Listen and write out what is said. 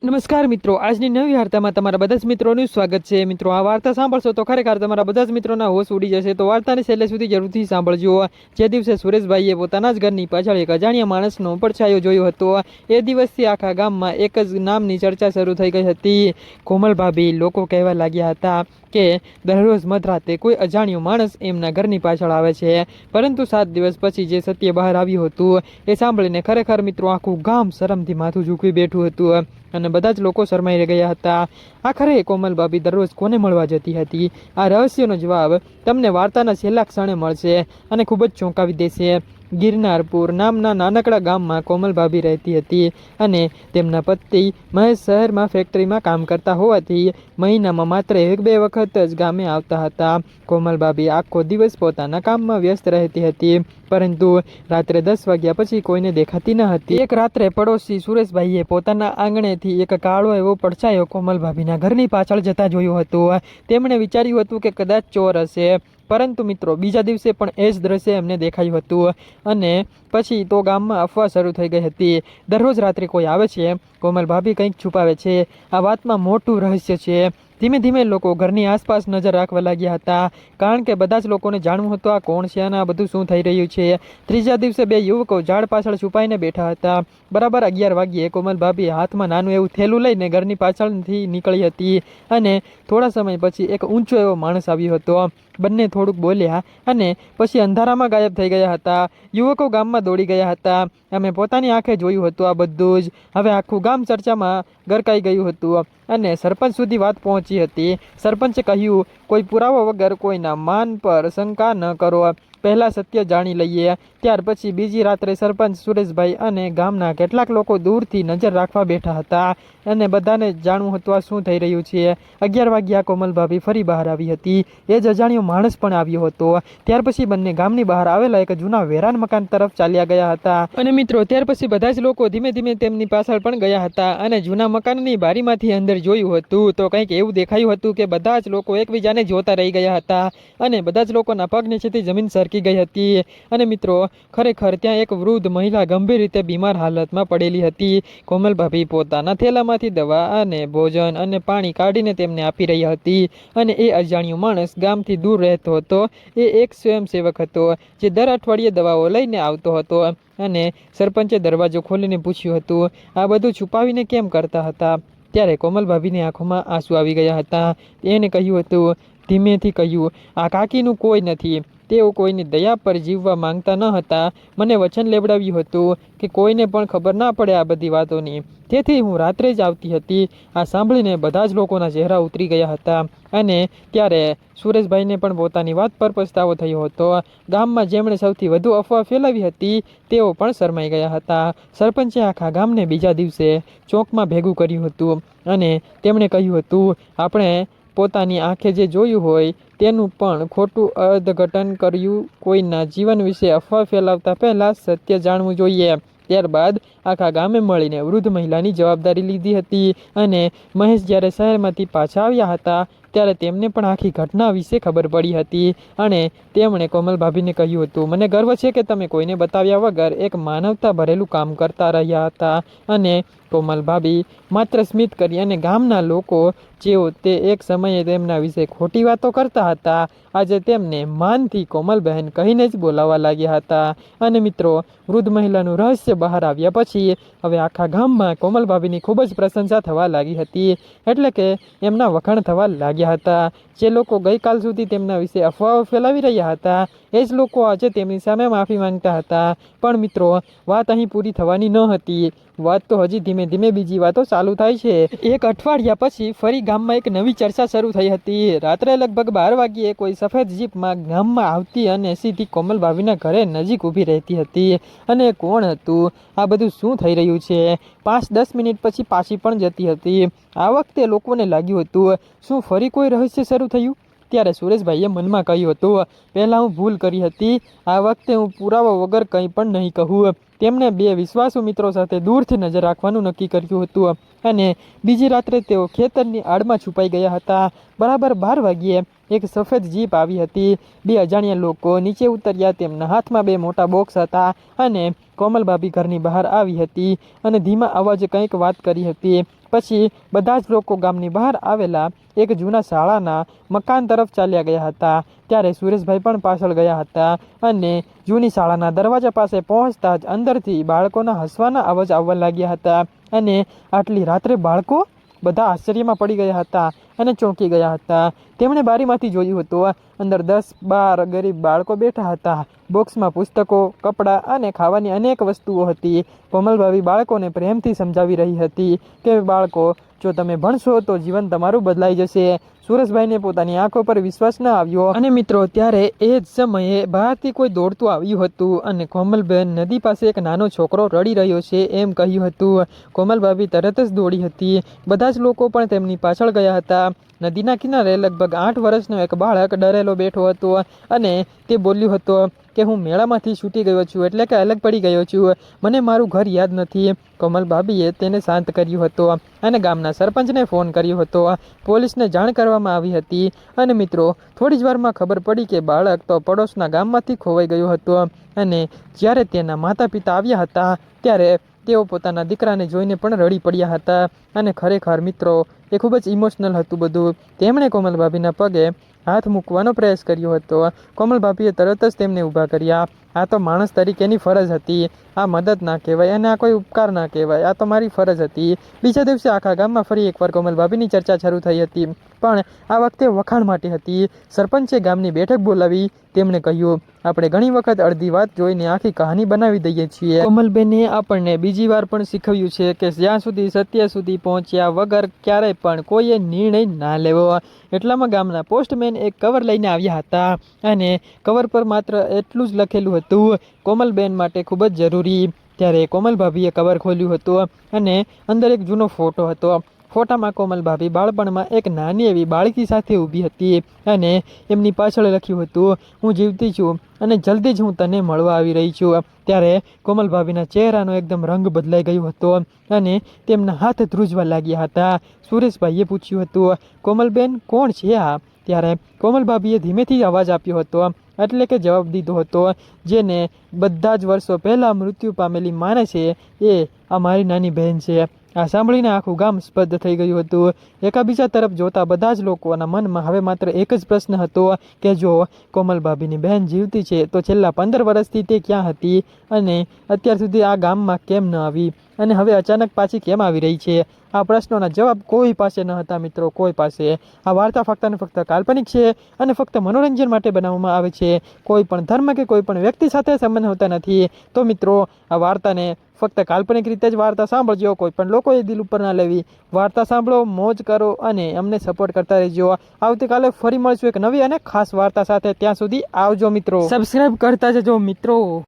નમસ્કાર મિત્રો, આજની નવી વાર્તામાં તમારા બધા જ મિત્રોનું સ્વાગત છે। મિત્રો, આ વાર્તા સાંભળશો તો ખરેખર તમારા બધા જ મિત્રોના હોશ ઉડી જશે, તો વાર્તાને છેલ્લે સુધી જરૂરથી સાંભળજો। જે દિવસે સુરેશભાઈએ પોતાના જ ઘરની પાછળ એક અજાણ્યા માણસનો પડછાયો જોયો હતો, એ દિવસથી આખા ગામમાં એક જ નામની ચર્ચા શરૂ થઈ ગઈ હતી, કોમલ ભાભી। લોકો કહેવા લાગ્યા હતા કે દરરોજ મધરાતે કોઈ અજાણ્યો માણસ એમના ઘરની પાછળ આવે છે, પરંતુ 7 દિવસ પછી જે સત્ય બહાર આવ્યું હતું એ સાંભળીને ખરેખર મિત્રો આખું ગામ શરમથી માથું ઝૂકવી બેઠું હતું અને બધા જ લોકો શરમાઈ ગયા હતા। આખરે કોમલ ભાભી દરરોજ કોને મળવા જતી હતી, આ રહસ્યનો જવાબ તમને વાર્તાના છેલ્લા ક્ષણે મળશે અને ખૂબ જ ચોંકાવી દેશે। ગિરનારપુર નામના નાનકડા ગામમાં કોમલ ભાભી રહેતી હતી અને તેમના પતિ મહેશ શહેરમાં ફેક્ટરીમાં કામ કરતા હોવાથી મહિનામાં માત્ર 1-2 વખત જ ગામે આવતા હતા। કોમલ ભાભી આખો દિવસ પોતાના કામમાં વ્યસ્ત રહેતી હતી, પરંતુ રાત્રે 10 વાગ્યા પછી કોઈને દેખાતી ન હતી। એક રાત્રે પડોશી સુરેશભાઈએ પોતાના આંગણેથી એક કાળો એવો પડછાયો કોમલ ભાભીના ઘરની પાછળ જતા જોયો હતો। તેમણે વિચાર્યું હતું કે કદાચ ચોર હશે, પરંતુ મિત્રો બીજા દિવસે પણ એ જ દ્રશ્ય એમને દેખાયું હતું અને પછી તો ગામમાં અફવા શરૂ થઈ ગઈ હતી, દરરોજ રાત્રે કોઈ આવે છે, કોમલ ભાભી કંઈક છુપાવે છે, આ વાતમાં મોટું રહસ્ય છે। ધીમે ધીમે લોકો ઘરની આસપાસ નજર રાખવા લાગ્યા હતા, કારણ કે બધા જ લોકોને જાણવું હતું આ કોણ છે અને આ બધું શું થઈ રહ્યું છે। ત્રીજા દિવસે 2 યુવકો ઝાડ પાછળ છુપાઈને બેઠા હતા। બરાબર 11 વાગ્યે કોમલ ભાભી હાથમાં નાનું એવું થેલું લઈને ઘરની પાછળથી નીકળી હતી અને થોડા સમય પછી એક ઊંચો એવો માણસ આવ્યો હતો। બંને થોડુંક બોલ્યા અને પછી અંધારામાં ગાયબ થઈ ગયા હતા। યુવકો ગામમાં દોડી ગયા હતા, અમે પોતાની આંખે જોયું હતું આ બધું જ। હવે આખું ગામ ચર્ચામાં ગરકાઈ ગયું હતું અને સરપંચ સુધી વાત પહોંચી હતી। સરપંચે કહ્યું, કોઈ પુરાવા વગર કોઈના માન પર શંકા ન કરો, પહેલા સત્ય જાણી લઈએ। ત્યાર પછી બીજી રાત્રે સરપંચ, સુરેશભાઈ અને ગામના કેટલાક લોકો દૂરથી નજર રાખવા બેઠા હતા અને બધાને જાણવું હતું આ શું થઈ રહ્યું છે। 11 વાગ્યા કોમલ ભાભી ફરી બહાર આવી હતી, એ જ અજાણ્યો માણસ પણ આવ્યો હતો। ત્યાર પછી બંને ગામની બહાર આવેલા એક જૂના વેરાન મકાન તરફ ચાલ્યા ગયા હતા અને મિત્રો ત્યાર પછી બધા જ લોકો ધીમે ધીમે તેમની પાછળ પણ ગયા હતા અને જૂના મકાનની બારીમાંથી અંદર જોયું હતું તો કંઈક એવું દેખાયું હતું કે બધા જ લોકો એકબીજાને જોતા રહી ગયા હતા અને બધા જ લોકોના પગ નીચેથી જમીન સરકી ગઈ હતી અને મિત્રો ખરેખર ત્યાં એક વૃદ્ધ મહિલા ગંભીર રીતે બીમાર હાલતમાં પડેલી હતી। કોમલ ભાભી પોતાના થેલામાંથી દવા અને ભોજન અને પાણી કાઢીને તેમને આપી રહી હતી અને એ અજાણ્યો માણસ ગામથી દૂર રહેતો હતો, એ એક સ્વયંસેવક હતો જે દર અઠવાડિયે દવાઓ લઈને આવતો હતો અને સરપંચે દરવાજો ખોલીને પૂછ્યું હતું, આ બધું છુપાવીને કેમ કરતા હતા? ત્યારે કોમલ ભાભીની આંખોમાં આંસુ આવી ગયા હતા। એને કહ્યું હતું, ધીમેથી કહ્યું, આ કાકીનું કોઈ નથી, તેઓ કોઈની દયા પર જીવવા માંગતા ન હતા। મને વચન લેવડાવ્યું હતું કે કોઈને પણ ખબર ના પડે આ બધી વાતોની, તેથી હું રાત્રે જ આવતી હતી। આ સાંભળીને બધા જ લોકોના ચહેરા ઉતરી ગયા હતા અને ત્યારે સુરેશભાઈને પણ પોતાની વાત પર પસ્તાવો થયો હતો। ગામમાં જેમણે સૌથી વધુ અફવા ફેલાવી હતી તેઓ પણ શરમાઈ ગયા હતા। સરપંચે આખા ગામને બીજા દિવસે ચોકમાં ભેગું કર્યું હતું અને તેમણે કહ્યું હતું, આપણે પોતાની આંખે જે જોયું હોય તેનું પણ ખોટું અર્થઘટન કર્યું, કોઈના જીવન વિશે અફવા ફેલાવતા પહેલાં સત્ય જાણવું જોઈએ। ત્યારબાદ આખા ગામે મળીને વૃદ્ધ મહિલાની જવાબદારી લીધી હતી અને મહેશ જ્યારે શહેરમાંથી પાછા આવ્યા હતા ત્યારે તેમને પણ આખી ઘટના વિશે ખબર પડી હતી અને તેમણે કોમલ ભાભીને કહ્યું હતું, મને ગર્વ છે કે તમે કોઈને બતાવ્યા વગર એક માનવતા ભરેલું કામ કરતા રહ્યા હતા અને કોમલ ભાભી માત્ર સ્મિત કરી અને ગામના લોકો જેઓ તે એક સમયે તેમના વિશે ખોટી વાતો કરતા હતા આજે તેમને માનથી કોમલ બહેન કહીને જ બોલાવવા લાગ્યા હતા અને મિત્રો વૃદ્ધ મહિલાનું રહસ્ય બહાર આવ્યા પછી હવે આખા ગામમાં કોમલ ભાભીની ખૂબ જ પ્રશંસા થવા લાગી હતી, એટલે કે એમના વખાણ થવા લાગ્યા હતા। જે લોકો ગઈકાલ સુધી તેમના વિશે અફવાઓ ફેલાવી રહ્યા હતા એ જ લોકો આજે તેમની સામે માફી માંગતા હતા, પણ મિત્રો વાત અહીં પૂરી થવાની ન હતી, વાત તો હજી ધીમે ધીમે બીજી વાતો ચાલુ થાય છે। એક અઠવાડિયા પછી ફરી ગામમાં એક નવી ચર્ચા શરૂ થઈ હતી। રાત્રે લગભગ 12 વાગ્યે કોઈ સફેદ જીપમાં ગામમાં આવતી અને સીધી કોમલ ભાભીના ઘરે નજીક ઊભી રહેતી હતી અને કોણ હતું? આ બધું શું થઈ રહ્યું છે? 5-10 મિનિટ પછી પાછી પણ જતી હતી। આ વખતે લોકોને લાગ્યું હતું શું ફરી કોઈ રહસ્ય શરૂ થયું? ત્યારે સુરેશભાઈએ મનમાં કહ્યું હતું, પહેલાં હું ભૂલ કરી હતી, આ વખતે હું પુરાવા વગર કંઈ પણ નહીં કહું। તેમણે 2 વિશ્વાસુ મિત્રો સાથે દૂરથી નજર રાખવાનું નક્કી કર્યું હતું અને બીજી રાત્રે તેઓ ખેતરની આડમાં છુપાઈ ગયા હતા। બરાબર 12 વાગ્યે એક સફેદ જીપ આવી હતી। બે અજાણ્યા લોકો નીચે ઉતર્યા। તેમના હાથમાં બે મોટા બોક્સ હતા અને કોમલભાભી ઘરની બહાર આવી હતી અને ધીમા અવાજે કંઈક વાત કરી હતી। પછી બધા જ લોકો ગામની બહાર આવેલા એક જૂના શાળાના મકાન તરફ ચાલ્યા ગયા હતા। ત્યારે સુરેશભાઈ પણ પાછળ ગયા હતા અને જૂની શાળાના દરવાજા પાસે પહોંચતા જ અંદરથી બાળકોના હસવાના અવાજ આવવા લાગ્યા હતા અને આટલી રાત્રે બાળકો? બધા આશ્ચર્યમાં પડી ગયા હતા અને ચોંકી ગયા હતા। તેમણે બારીમાંથી જોયું હતું, અંદર 10-12 ગરીબ બાળકો બેઠા હતા। બોક્સમાં પુસ્તકો, કપડાં અને ખાવાની અનેક વસ્તુઓ હતી। કોમલભાભી બાળકોને પ્રેમથી સમજાવી રહી હતી કે બાળકો, જો તમે ભણશો તો જીવન તમારું બદલાઈ જશે। સુરેશભાઈને પોતાની આંખો પર વિશ્વાસ ન આવ્યો અને મિત્રો ત્યારે એ જ સમયે બહારથી કોઈ દોડતું આવ્યું હતું અને કોમલબેન, નદી પાસે એક નાનો છોકરો રડી રહ્યો છે એમ કહ્યું હતું। કોમલભાભી તરત જ દોડી હતી। બધા જ લોકો પણ તેમની પાછળ ગયા હતા। નદીના કિનારે લગભગ 8 વર્ષનો એક બાળક ડરેલો બેઠો હતો અને તે બોલ્યો હતો કે હું મેળામાંથી છૂટી ગયો છું, એટલે કે અલગ પડી ગયો છું, મને મારું ઘર યાદ નથી। કોમલભાભીએ તેને શાંત કર્યો હતો અને ગામના સરપંચને ફોન કર્યો હતો। પોલીસને જાણ કરવામાં આવી હતી અને મિત્રો થોડી જ વારમાં ખબર પડી કે બાળક તો પડોશના ગામમાંથી ખોવાઈ ગયો હતો અને જ્યારે તેના માતા પિતા આવ્યા હતા ત્યારે તેઓ પોતાના દીકરાને જોઈને પણ રડી પડ્યા હતા અને ખરેખર મિત્રો એ ખૂબ જ ઇમોશનલ હતું બધું। તેમણે કોમલભાભીના પગે હાથ મૂકવાનો પ્રયાસ કર્યો હતો। કોમલભાભીએ તરત જ તેમને ઊભા કર્યા। આ તો માણસ તરીકેની ફરજ હતી, આ મદદ ના કહેવાય અને આ કોઈ ઉપકાર ના કહેવાય, આ તો મારી ફરજ હતી। બીજા દિવસે આખા ગામમાં ફરી એકવાર કોમલભાભીની ચર્ચા શરૂ થઈ હતી, પણ આ વખતે વખાણ માટે હતી। સરપંચે ગામની બેઠક બોલાવી। તેમણે કહ્યું, આપણે ઘણી વખત અડધી વાત જોઈને આખી કહાની બનાવી દઈએ છીએ। કોમલબેને આપણને બીજી વાર પણ શીખવ્યું છે કે જ્યાં સુધી સત્ય સુધી પહોંચ્યા વગર ક્યારેય પણ કોઈએ નિર્ણય ના લેવો। એટલામાં ગામના પોસ્ટમેન એક કવર લઈને આવ્યા હતા અને કવર પર માત્ર એટલું જ લખેલું હતું, કોમલબેન માટે ખૂબ જ જરૂરી। ત્યારે કોમલભાભીએ કવર ખોલ્યું હતું અને અંદર એક જૂનો ફોટો હતો। ફોટામાં કોમલભાભી બાળપણમાં એક નાની એવી બાળકી સાથે ઊભી હતી અને એમની પાછળ લખ્યું હતું, હું જીવતી છું અને જલ્દી જ હું તને મળવા આવી રહી છું। ત્યારે કોમલભાભીના ચહેરાનો એકદમ રંગ બદલાઈ ગયો હતો અને તેમના હાથ ધ્રુજવા લાગ્યા હતા। સુરેશભાઈએ પૂછ્યું હતું, કોમલબેન કોણ છે આ? ત્યારે કોમલભાભીએ ધીમેથી અવાજ આપ્યો હતો, એટલે કે જવાબ દીધો હતો, જેને બધા જ વર્ષો પહેલાં મૃત્યુ પામેલી માને છે એ આ મારી નાની બહેન છે। આ સાંભળીને આખું ગામ સ્તબ્ધ થઈ ગયું હતું। એકાબીજા તરફ જોતા બધા જ લોકોના મનમાં હવે માત્ર એક જ પ્રશ્ન હતો કે જો કોમલભાભીની બહેન જીવતી છે તો છેલ્લા 15 વર્ષથી તે ક્યાં હતી અને અત્યાર સુધી આ ગામમાં કેમ ન આવી અને હવે અચાનક પાછી કેમ આવી રહી છે? આ પ્રશ્નોના જવાબ કોઈ પાસે ન હતા મિત્રો, કોઈ પાસે। આ વાર્તા ફક્ત ને ફક્ત કાલ્પનિક છે અને ફક્ત મનોરંજન માટે બનાવવામાં આવે છે। કોઈ પણ ધર્મ કે કોઈ પણ વ્યક્તિ સાથે સંબંધ હોતા નથી। તો મિત્રો આ વાર્તાને ફક્ત કાલ્પનિક રીતે જ વાર્તા સાંભળજો, કોઈ પણ લોકોએ દિલ ઉપર ના લેવી। વાર્તા સાંભળો, મોજ કરો અને અમને સપોર્ટ કરતા રહેજો। આવતીકાલે ફરી મળશું એક નવી અને ખાસ વાર્તા સાથે। ત્યાં સુધી આવજો મિત્રો, સબસ્ક્રાઇબ કરતા જજો મિત્રો।